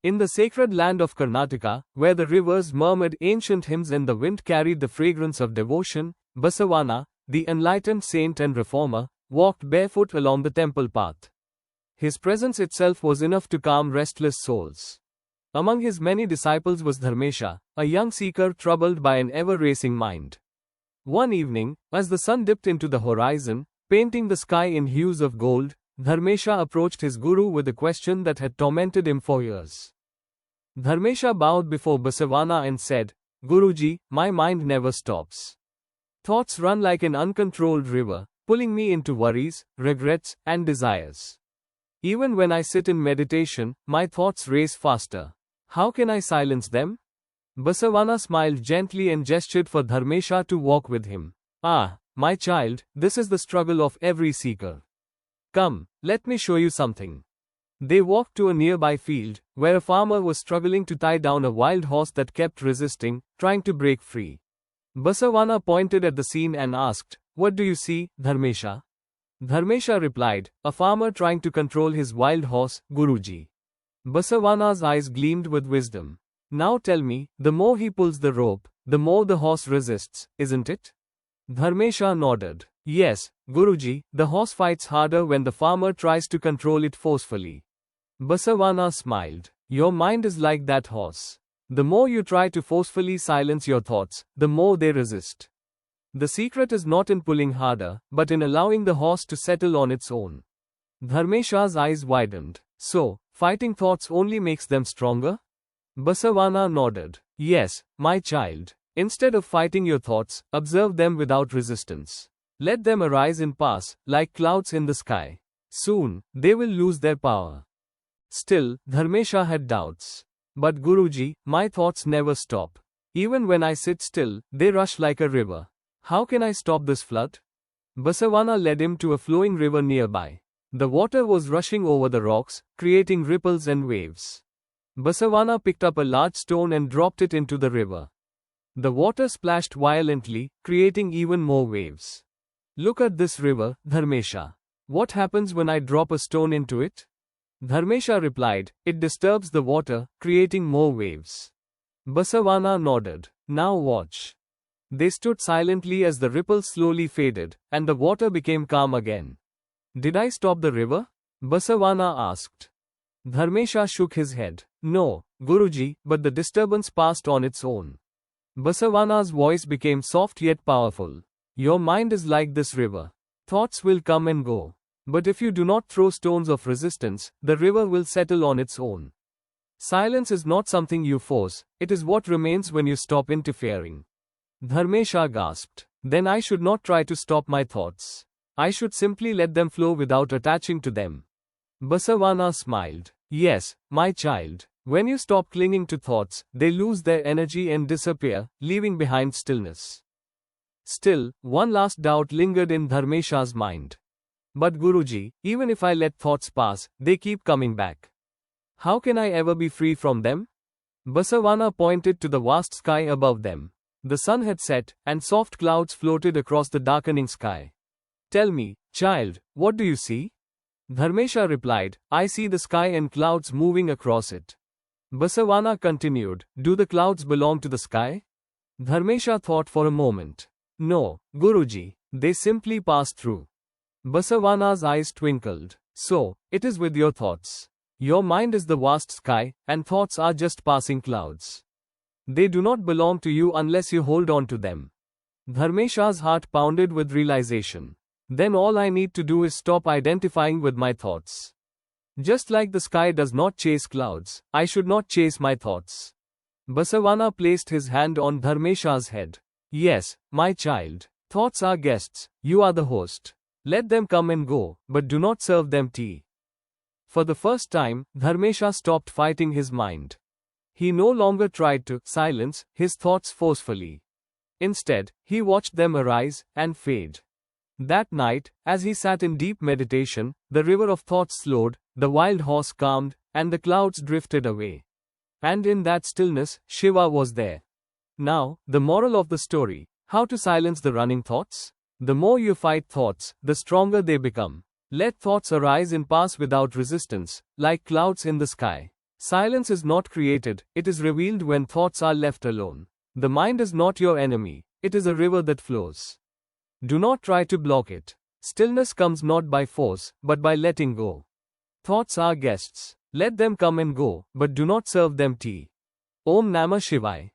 In the sacred land of Karnataka, where the rivers murmured ancient hymns and the wind carried the fragrance of devotion, Basavana, the enlightened saint and reformer, walked barefoot along the temple path. His presence itself was enough to calm restless souls. Among his many disciples was Dharmesha, a young seeker troubled by an ever-racing mind. One evening, as the sun dipped into the horizon, painting the sky in hues of gold, Dharmesha approached his guru with a question that had tormented him for years. Dharmesha bowed before Basavana and said, "Guruji, my mind never stops. Thoughts run like an uncontrolled river, pulling me into worries, regrets, and desires. Even when I sit in meditation, my thoughts race faster. How can I silence them?" Basavana smiled gently and gestured for Dharmesha to walk with him. "Ah, my child, this is the struggle of every seeker. Come, let me show you something." They walked to a nearby field, where a farmer was struggling to tie down a wild horse that kept resisting, trying to break free. Basavana pointed at the scene and asked, "What do you see, Dharmesha?" Dharmesha replied, "A farmer trying to control his wild horse, Guruji." Basavana's eyes gleamed with wisdom. "Now tell me, the more he pulls the rope, the more the horse resists, isn't it?" Dharmesha nodded. "Yes, Guruji, the horse fights harder when the farmer tries to control it forcefully." Basavana smiled. "Your mind is like that horse. The more you try to forcefully silence your thoughts, the more they resist. The secret is not in pulling harder, but in allowing the horse to settle on its own." Dharmesha's eyes widened. "So, fighting thoughts only makes them stronger?" Basavana nodded. "Yes, my child. Instead of fighting your thoughts, observe them without resistance. Let them arise and pass, like clouds in the sky. Soon, they will lose their power." Still, Dharmesha had doubts. "But Guruji, my thoughts never stop. Even when I sit still, they rush like a river. How can I stop this flood?" Basavana led him to a flowing river nearby. The water was rushing over the rocks, creating ripples and waves. Basavana picked up a large stone and dropped it into the river. The water splashed violently, creating even more waves. "Look at this river, Dharmesha. What happens when I drop a stone into it?" Dharmesha replied, "It disturbs the water, creating more waves." Basavana nodded. "Now watch." They stood silently as the ripples slowly faded, and the water became calm again. "Did I stop the river?" Basavana asked. Dharmesha shook his head. "No, Guruji, but the disturbance passed on its own." Basavana's voice became soft yet powerful. "Your mind is like this river. Thoughts will come and go. But if you do not throw stones of resistance, the river will settle on its own. Silence is not something you force, it is what remains when you stop interfering." Dharmesha gasped. "Then I should not try to stop my thoughts. I should simply let them flow without attaching to them." Basavana smiled. "Yes, my child. When you stop clinging to thoughts, they lose their energy and disappear, leaving behind stillness." Still, one last doubt lingered in Dharmesha's mind. "But Guruji, even if I let thoughts pass, they keep coming back. How can I ever be free from them?" Basavana pointed to the vast sky above them. The sun had set, and soft clouds floated across the darkening sky. "Tell me, child, what do you see?" Dharmesha replied, "I see the sky and clouds moving across it." Basavana continued, "Do the clouds belong to the sky?" Dharmesha thought for a moment. "No, Guruji, they simply pass through." Basavana's eyes twinkled. "So, it is with your thoughts. Your mind is the vast sky, and thoughts are just passing clouds. They do not belong to you unless you hold on to them." Dharmesha's heart pounded with realization. "Then all I need to do is stop identifying with my thoughts. Just like the sky does not chase clouds, I should not chase my thoughts." Basavana placed his hand on Dharmesha's head. "Yes, my child. Thoughts are guests, you are the host. Let them come and go, but do not serve them tea." For the first time, Dharmesha stopped fighting his mind. He no longer tried to silence his thoughts forcefully. Instead, he watched them arise and fade. That night, as he sat in deep meditation, the river of thoughts slowed, the wild horse calmed, and the clouds drifted away. And in that stillness, Shiva was there. Now, the moral of the story: how to silence the running thoughts? The more you fight thoughts, the stronger they become. Let thoughts arise and pass without resistance, like clouds in the sky. Silence is not created, it is revealed when thoughts are left alone. The mind is not your enemy, it is a river that flows. Do not try to block it. Stillness comes not by force, but by letting go. Thoughts are guests. Let them come and go, but do not serve them tea. Om Namah Shivaya.